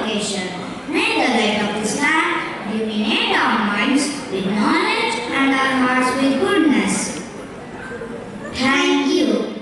occasion. May the light of Islam illuminate our minds with knowledge and our hearts with goodness. Thank you.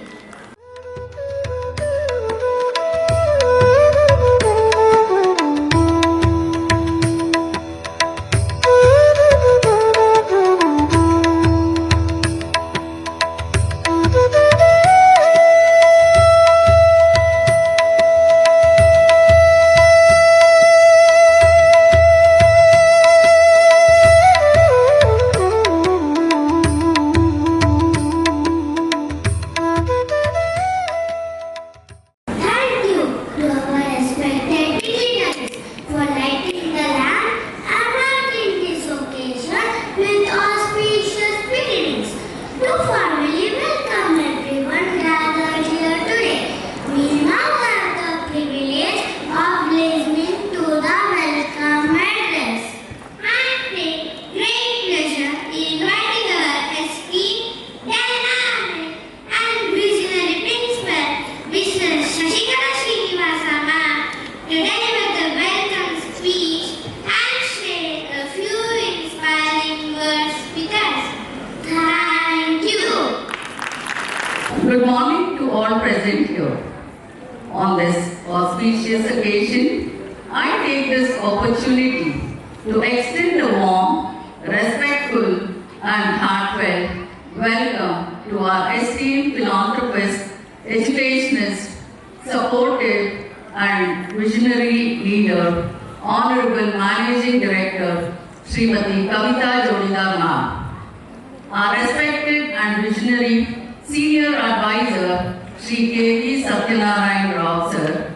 Good morning to all present here. On this auspicious occasion, I take this opportunity to extend a warm, respectful and heartfelt welcome to our esteemed philanthropist, educationist, supportive and visionary leader, Honorable Managing Director, Srimati Kavita Jonidar Ma'am. Our respected and visionary Senior Advisor, Sri K.V. Satyanarayan Rao Sir,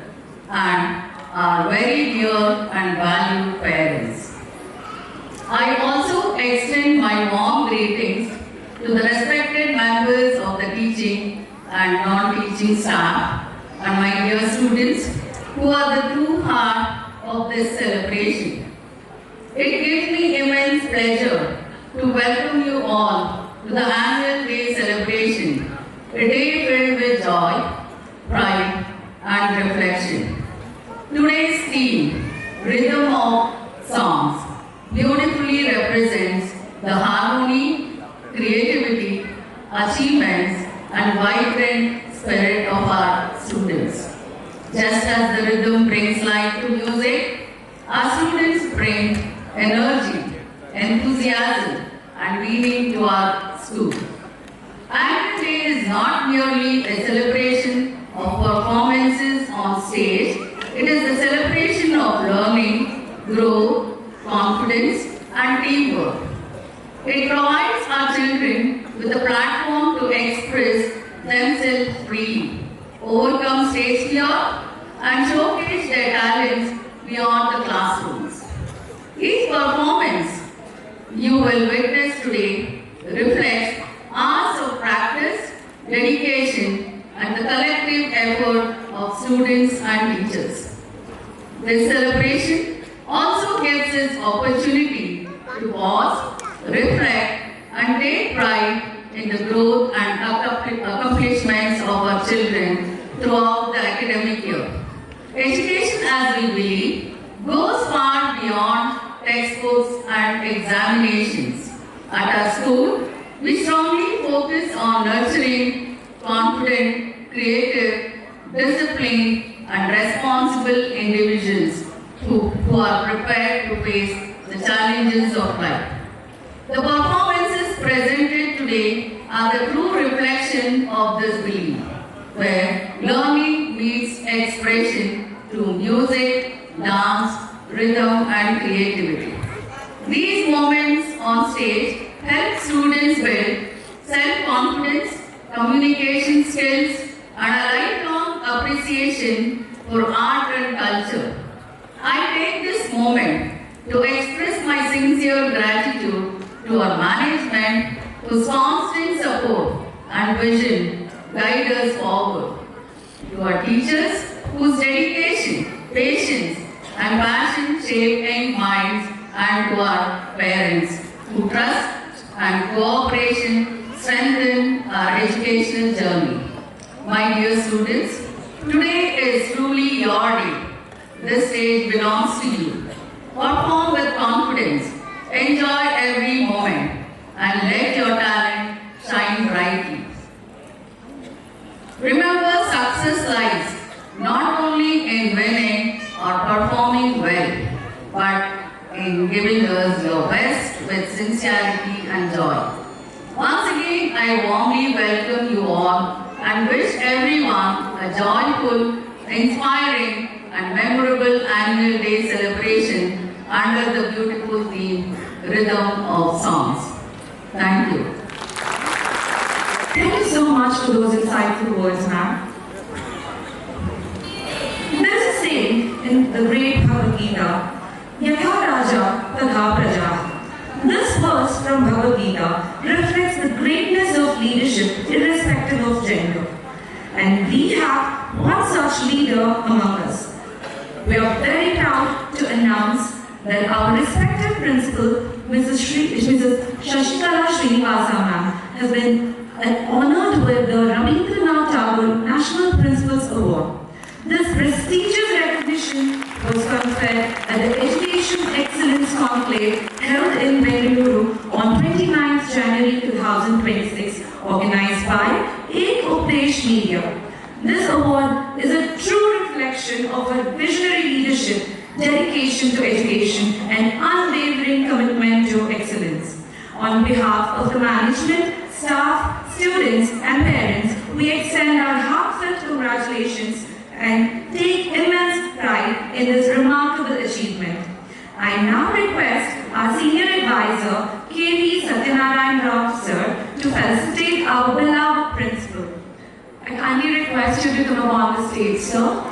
and our very dear and valued parents. I also extend my warm greetings to the respected members of the teaching and non-teaching staff and my dear students who are the true heart of this celebration. It gives me immense pleasure to welcome you all to the annual day celebration, a day filled with joy, pride and reflection. Today's theme, Rhythm of Songs, beautifully represents the harmony, creativity, achievements and vibrant spirit of our students. Just as the rhythm brings life to music, our students bring energy, enthusiasm and meaning to our school. Annual Day is not merely a celebration of performances on stage, it is a celebration of learning, growth, confidence and teamwork. It provides our children with a platform to express themselves freely, overcome stage fear and showcase their talents beyond the classrooms. Each performance you will witness today reflects hours of practice, dedication and the collective effort of students and teachers. This celebration also gives us opportunity to pause, reflect and take pride in the growth and accomplishments of our children throughout the academic year. Education, as we believe, goes far beyond textbooks and examinations. At our school, we strongly focus on nurturing confident, creative, disciplined and responsible individuals who are prepared to face the challenges of life. The performances presented today are the true reflection of this belief, where learning meets expression through music, dance, rhythm and creativity. These moments on stage help students build self-confidence, communication skills and a lifelong appreciation for art and culture. I take this moment to express my sincere gratitude to our management whose constant support and vision guide us forward, to our teachers whose dedication, patience and passion shape young minds, and to our parents who trust and cooperation strengthen our educational journey. My dear students, today is truly your day. This stage belongs to you. Perform with confidence. Enjoy every moment and let your talent shine brightly. Remember, success lies not only in winning or performing well, but in giving us your best with sincerity and joy. Once again, I warmly welcome you all and wish everyone a joyful, inspiring and memorable annual day celebration under the beautiful theme, Rhythm of Songs. Thank you. Thank you so much for those insightful words, ma'am. There's a saying in the great Bhagavad Gita, Yatha Raja Tadha Praja. This verse from Bhagavad Gita reflects the greatness of leadership irrespective of gender. And we have one such leader among us. We are very proud to announce that our respected principal, Mrs. Shashikala Srinivasa ma'am, has been honored with the Rabindranath Tagore National Principals Award. This prestigious recognition was conferred at the Education Excellence Conclave held in Bengaluru on 29th January 2026, organized by Ek Updesh Media. This award is a true reflection of her visionary leadership, dedication to education, and unwavering commitment to excellence. On behalf of the management, staff, students, and parents, we extend our heartfelt congratulations and take immense pride in this remarkable achievement. I now request our Senior Advisor, K.V. Satyanarayan Rao sir, to felicitate our beloved principal. I kindly request you to come up on the stage, sir.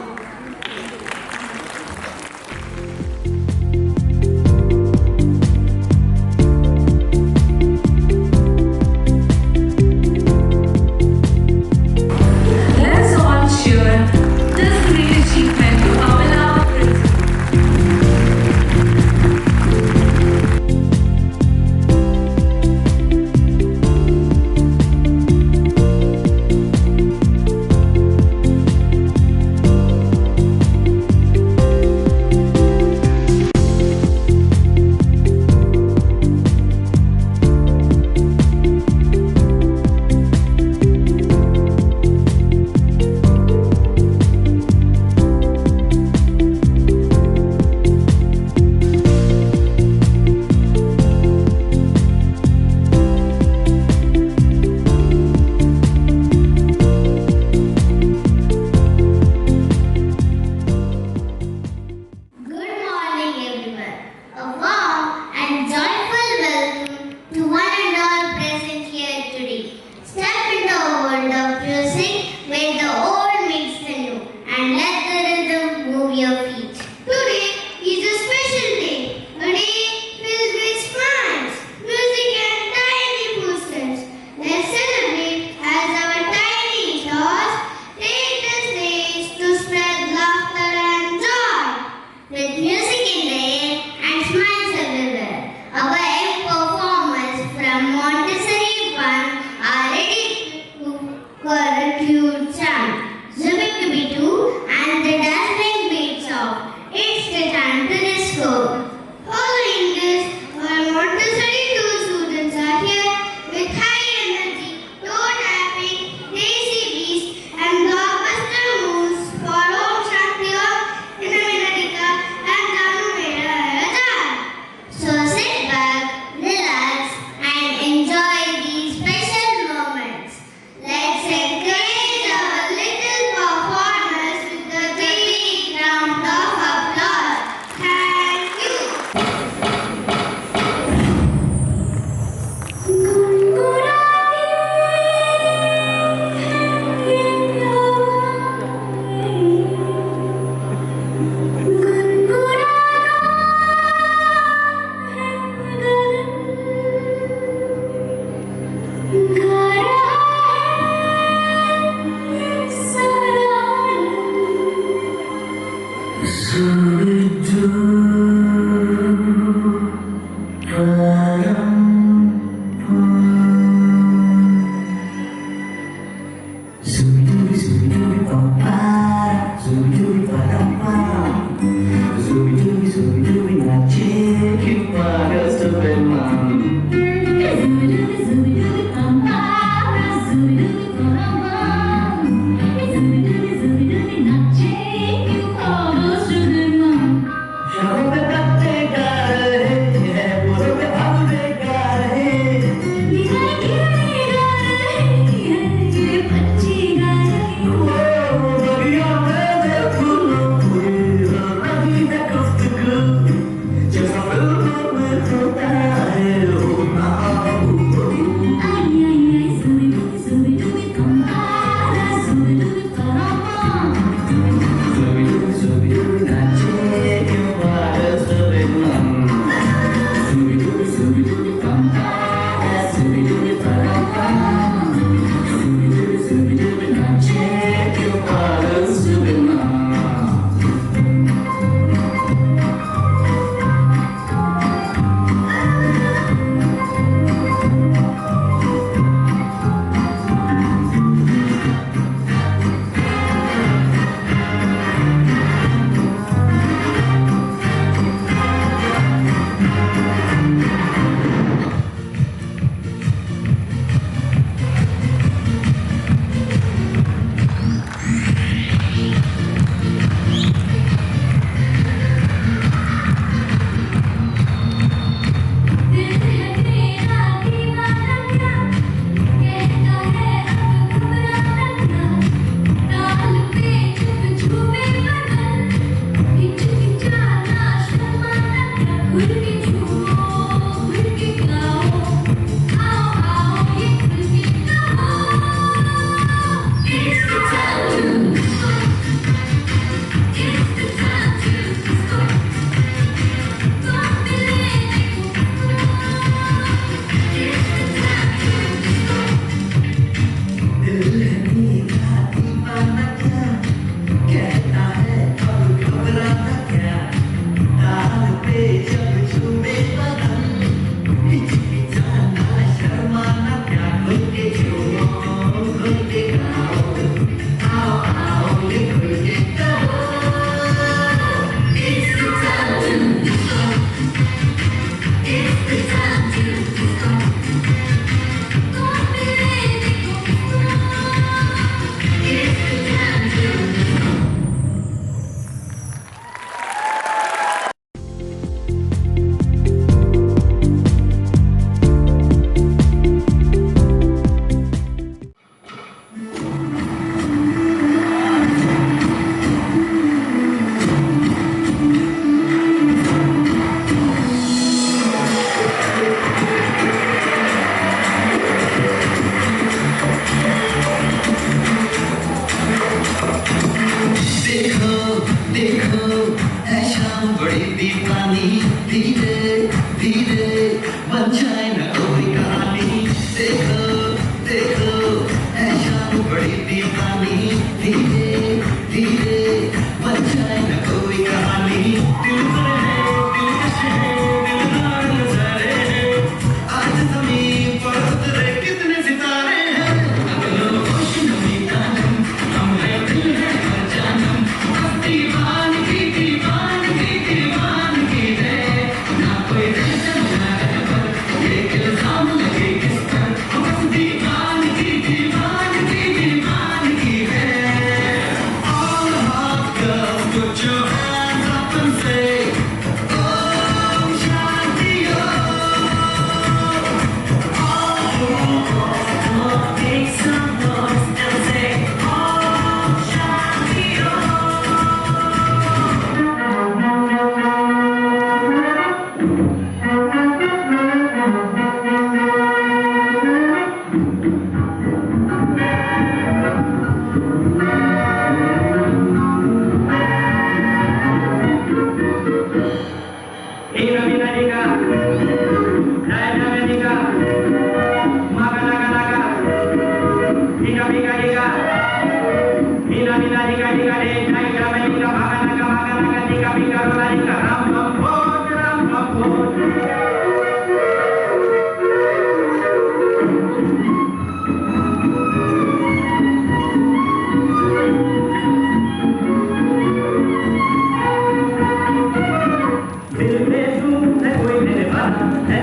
Hey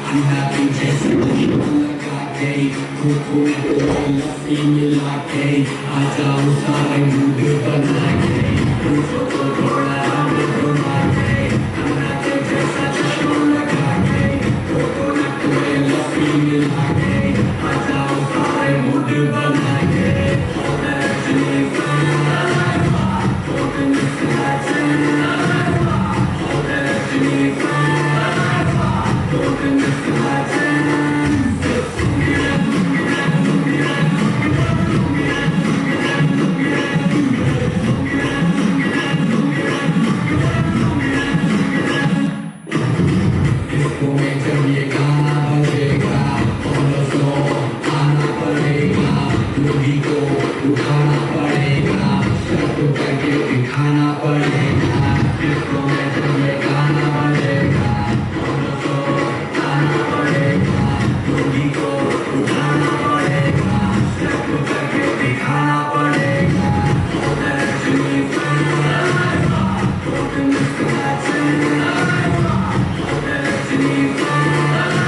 unhappy जैसे लगा के खुद लस्सी मिला के आ जाओ सारे mood बना के मुझको तो थोड़ा रंग घुमा के unhappy जैसा चश्मा लगा के कोकोनट में लस्सी मिला के आ जाओ सारे मूड बना के उठाना पड़ेगा शर्त करके दिखाना पड़ेगा इसको मैं तुम्हें गाना पड़ेगा आना पड़ेगा लोगी को उठाना पड़ेगा शर्त करके दिखाना पड़ेगा Rajini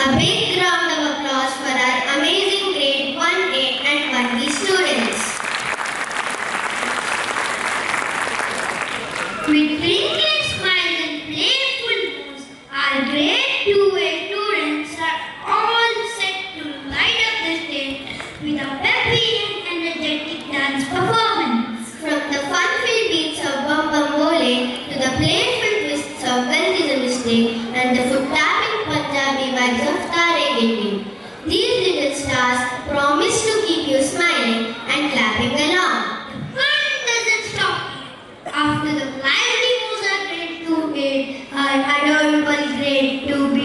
A big round of applause for our amazing grade 1A and 1B students. With twinkling smiles and playful moods, our grade 2A students are all set to light up the stage with a peppy and energetic dance performance. From the fun-filled beats of Bum Bum Bole to the playful twists of Galdi Mistake and the foot-tapping Punjabi vibes of Tare Gindi. These little stars promise to keep you smiling and clapping along. The fun doesn't stop here. After the lively moves of grade 2A, our adorable grade 2B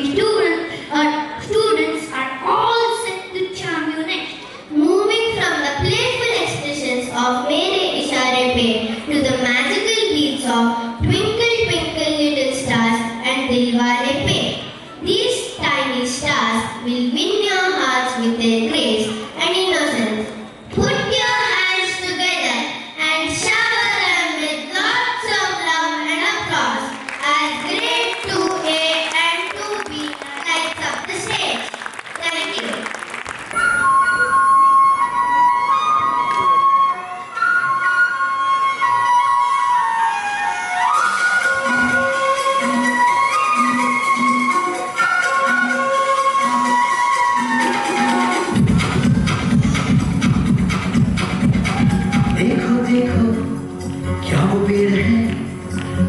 students are all set to charm you next. Moving from the playful expressions of Mere Ishare Pe to the magical beats of Twinkle Twinkle Little Stars and Dilwale Pe. These tiny stars will win your hearts with their grace and innocence. Put your hands together and shower them with lots of love and applause as grade 2A and 2B lights up the stage. Thank you. देखो देखो क्या वो पेड़ है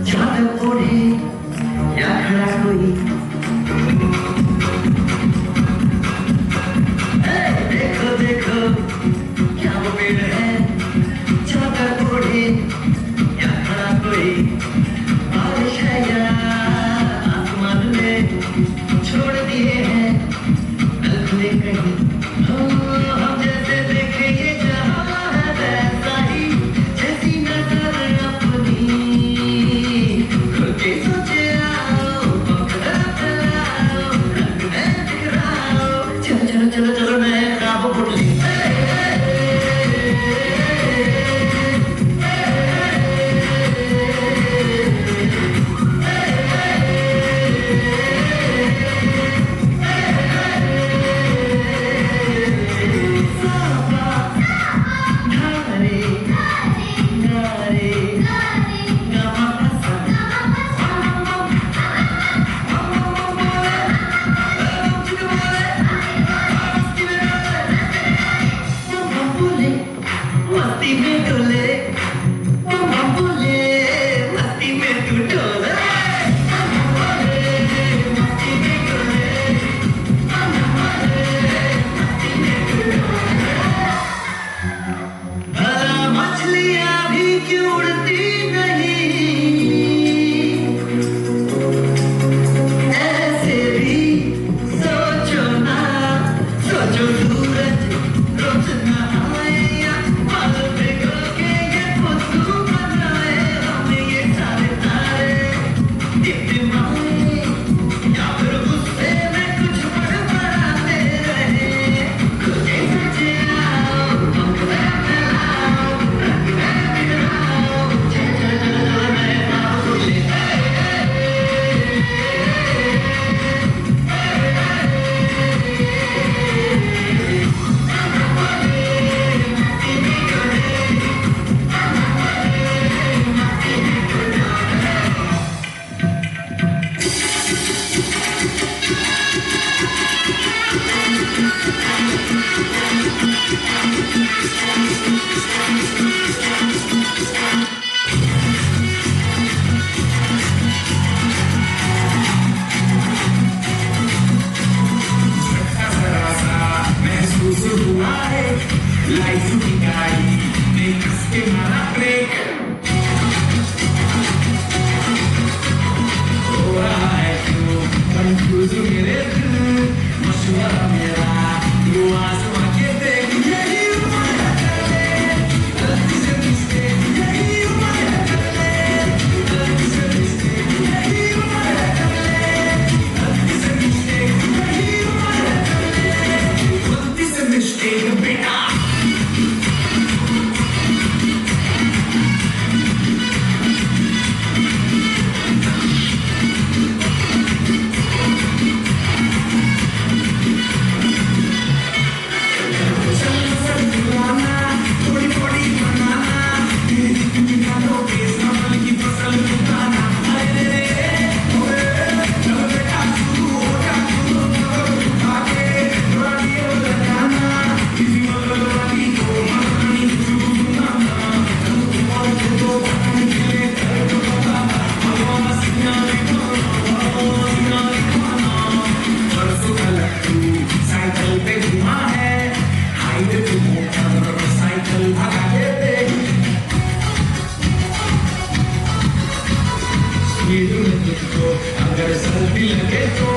चादर ओढ़े या खड़ा कोई देखो देखो क्या वो पेड़ है चादर ओढ़े या खड़ा कोई बारिश है या आसमान में छोड़ दिए हैं नल खुले कहीं हम जैसे देखे ये जहां है वैसा ही जैसी नजर अपनी खुद के सोचे आओ पकड़ा फैलाओ रंग में बिखराओ चलो चलो चलो चलो मैं काबू पुटली तो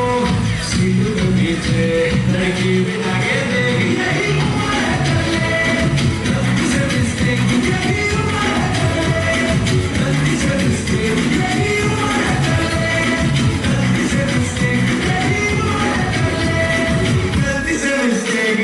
सीट पे पीछे लड़की बिठा के देगी यही उम्र है चले गलती से मिस्टेक यही उम्र है चले गलती से मिस्टेक यही उम्र है चले गलती से मिस्टेक यही उम्र है चले गलती से मिस्टेक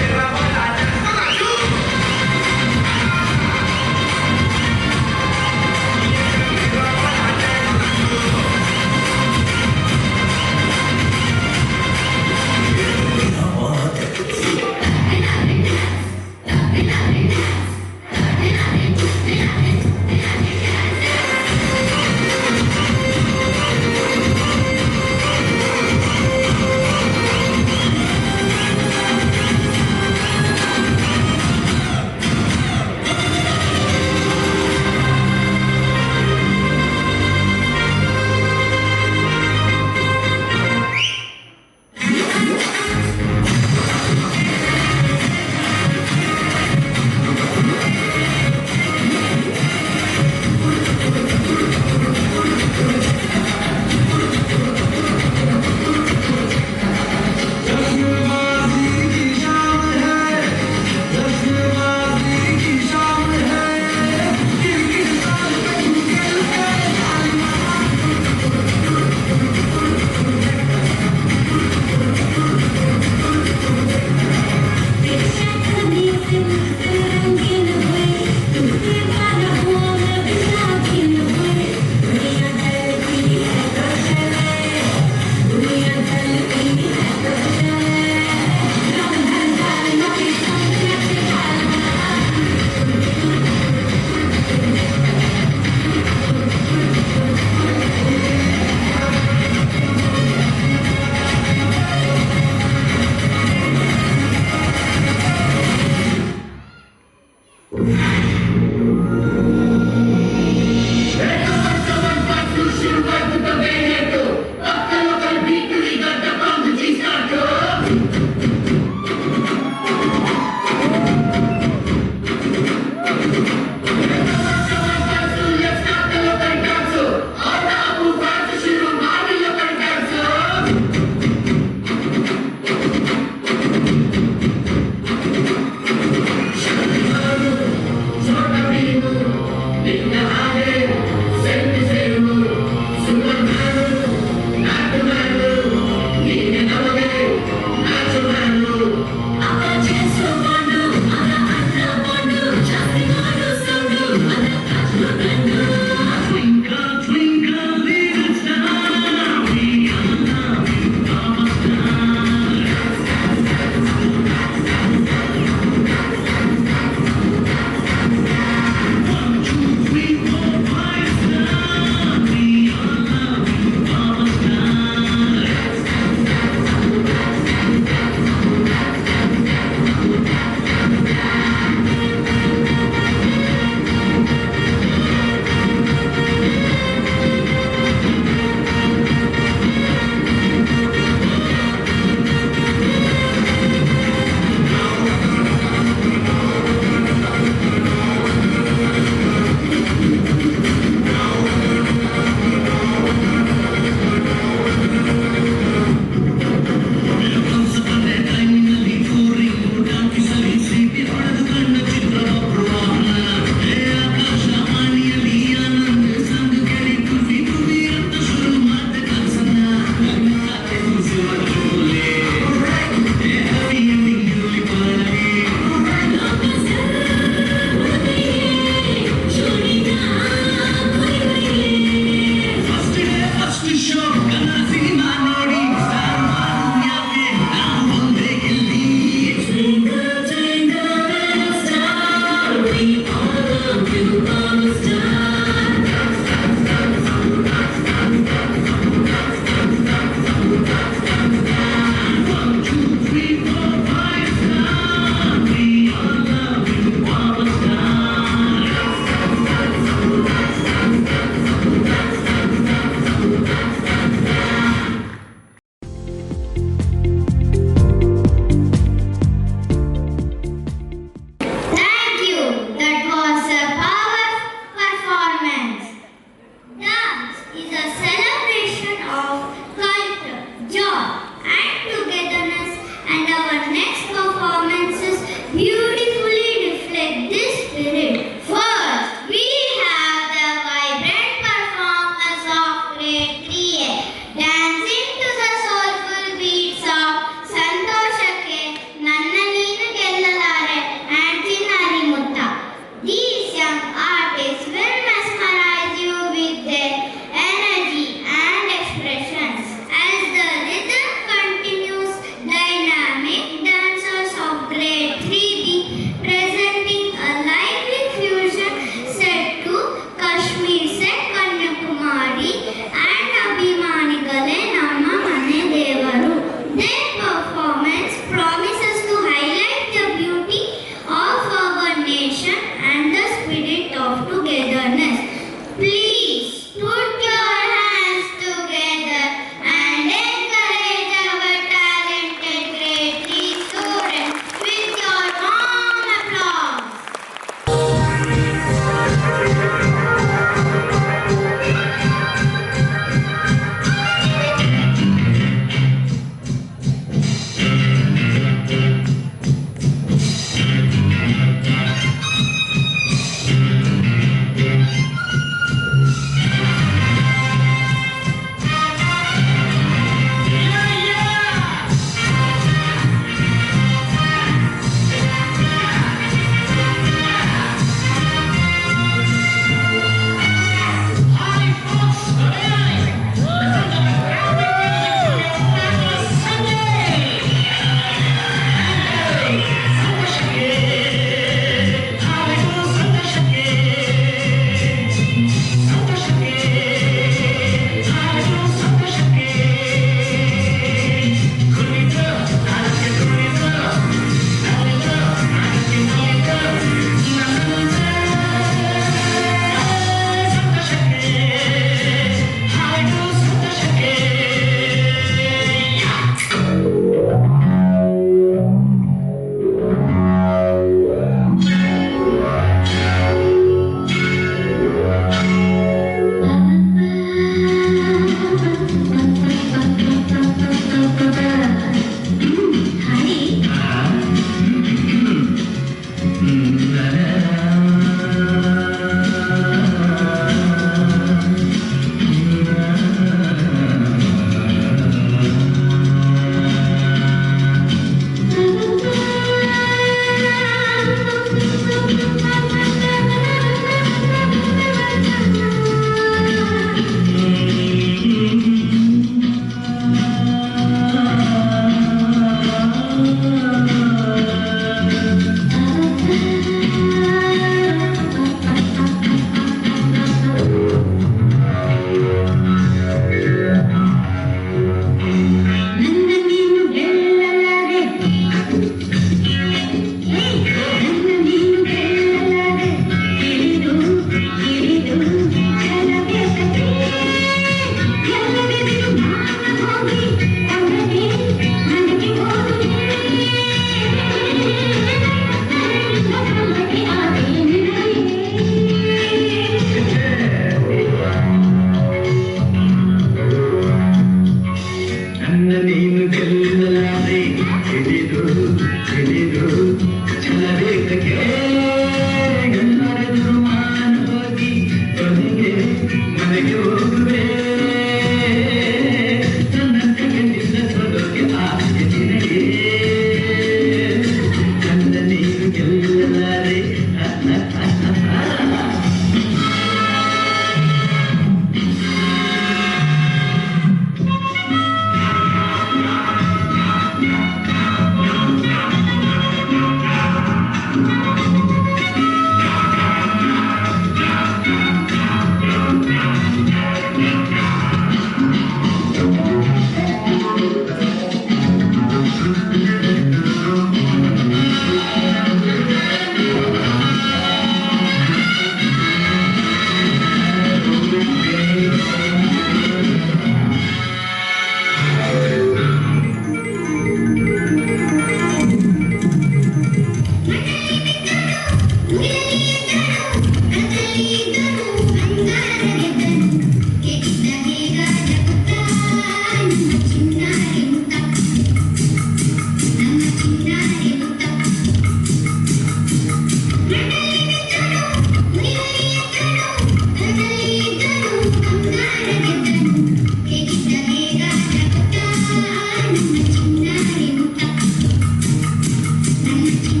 Kita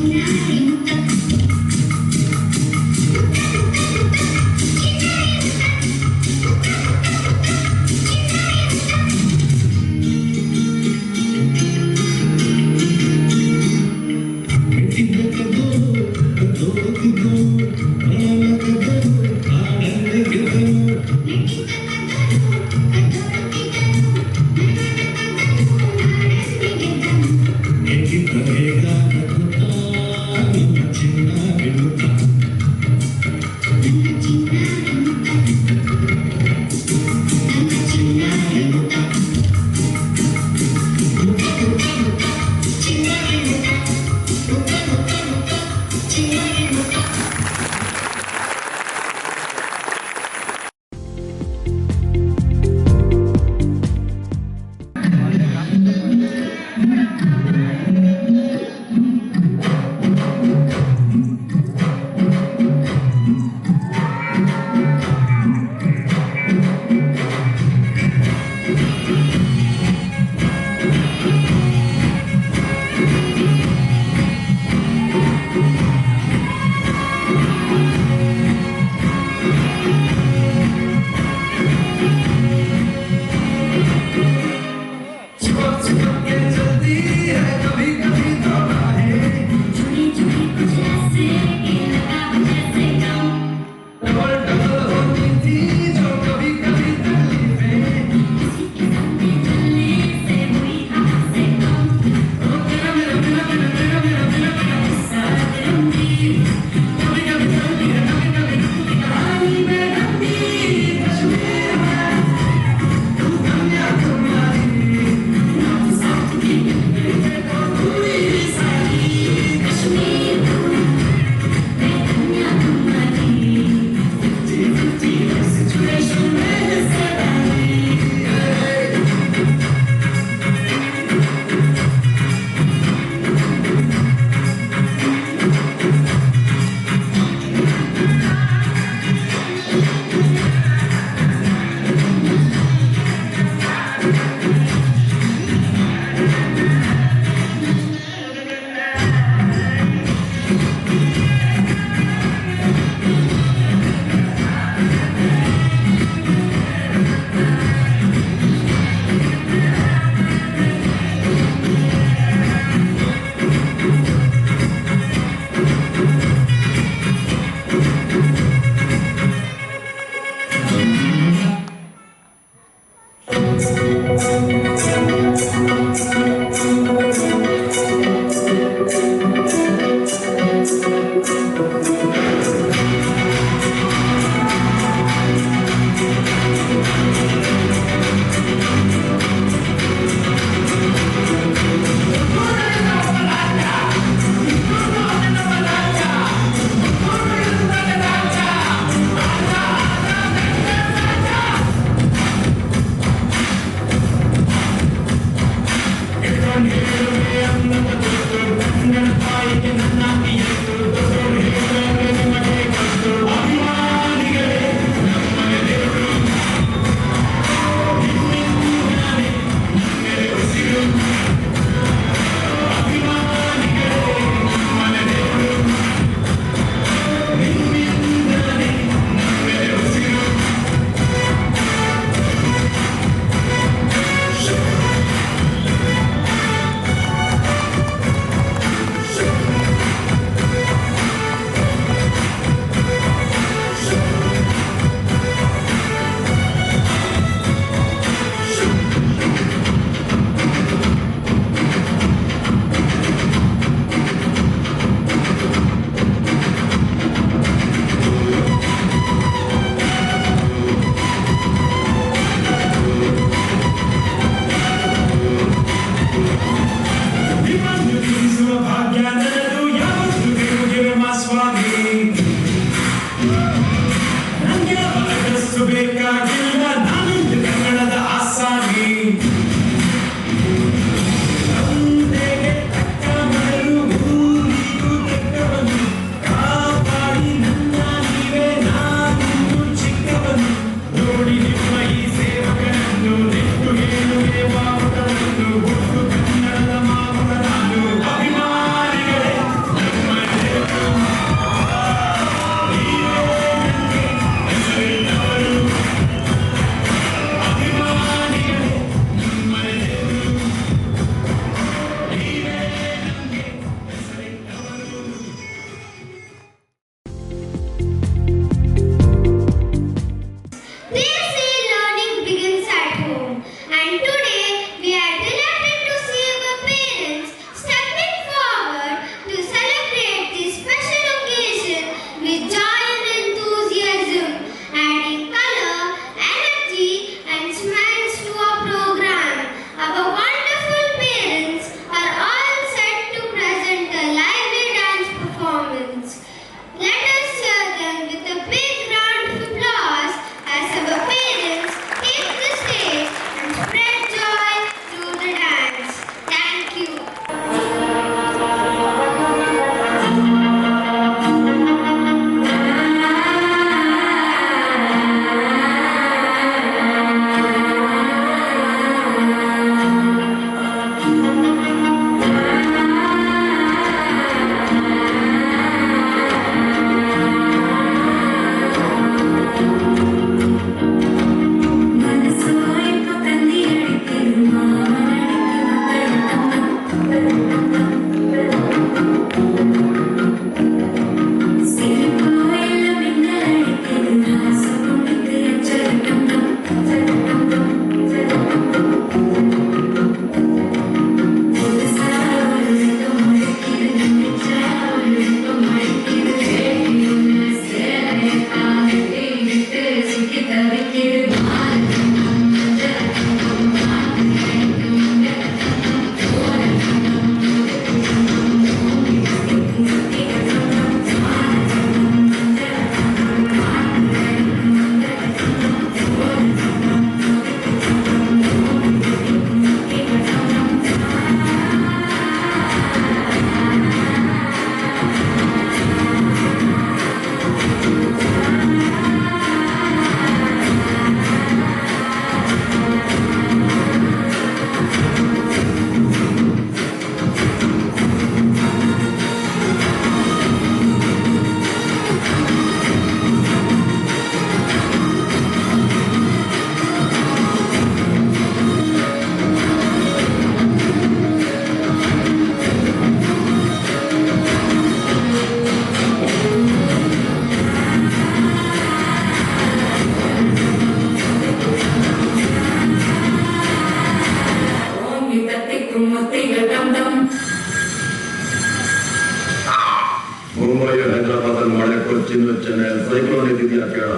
ಮುಂಬೈ ಹೈದರಾಬಾದ್ ಮಳೆ ಕೊಚ್ಚಿನ ಚೆನ್ನೈ ಸೈಕ್ಲೋನ್ ಇದೆಯಾ ಕೇಳ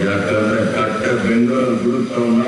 ಯಾಕಂದ್ರೆ ಕಟ್ಟೆ Bengaluru ಬಿಡುತ್ತವನ್ನ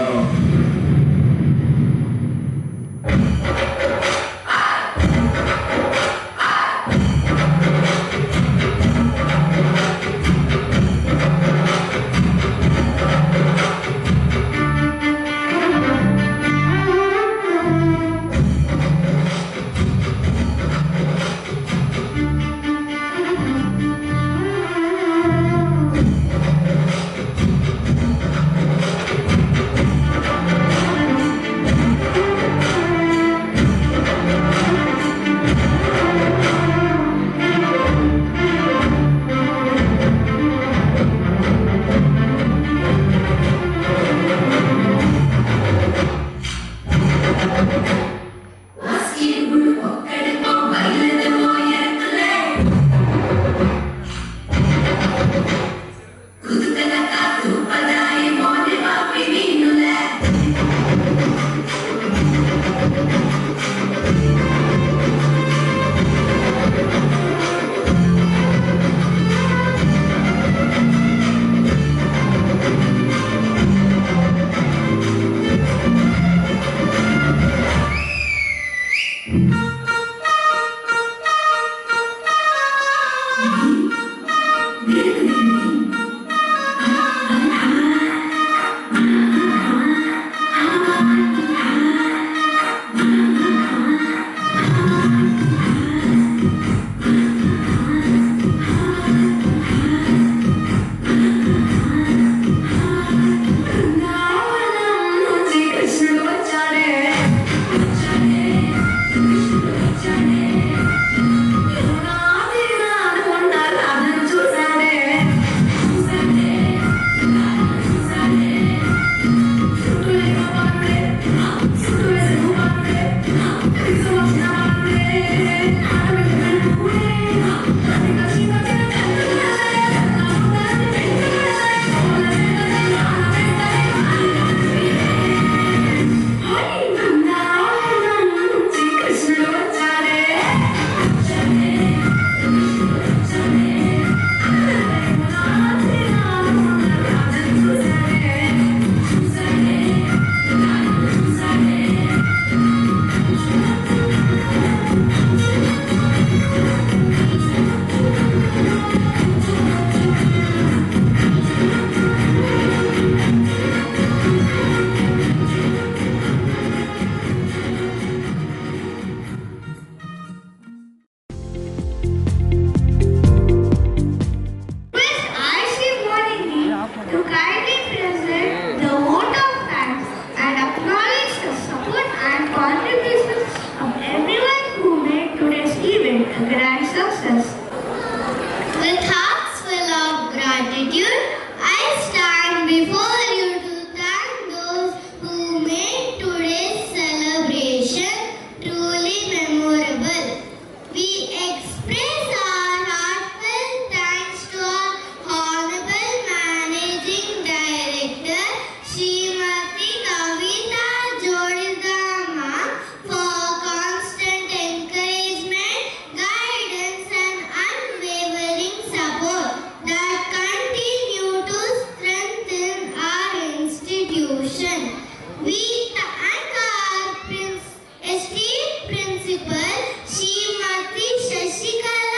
We express our heartfelt thanks to our Honorable Managing Director, Srimati Kavita Jodidama, for constant encouragement, guidance and unwavering support that continue to strengthen our institution. We thank our esteemed principal, Srimati Shashikala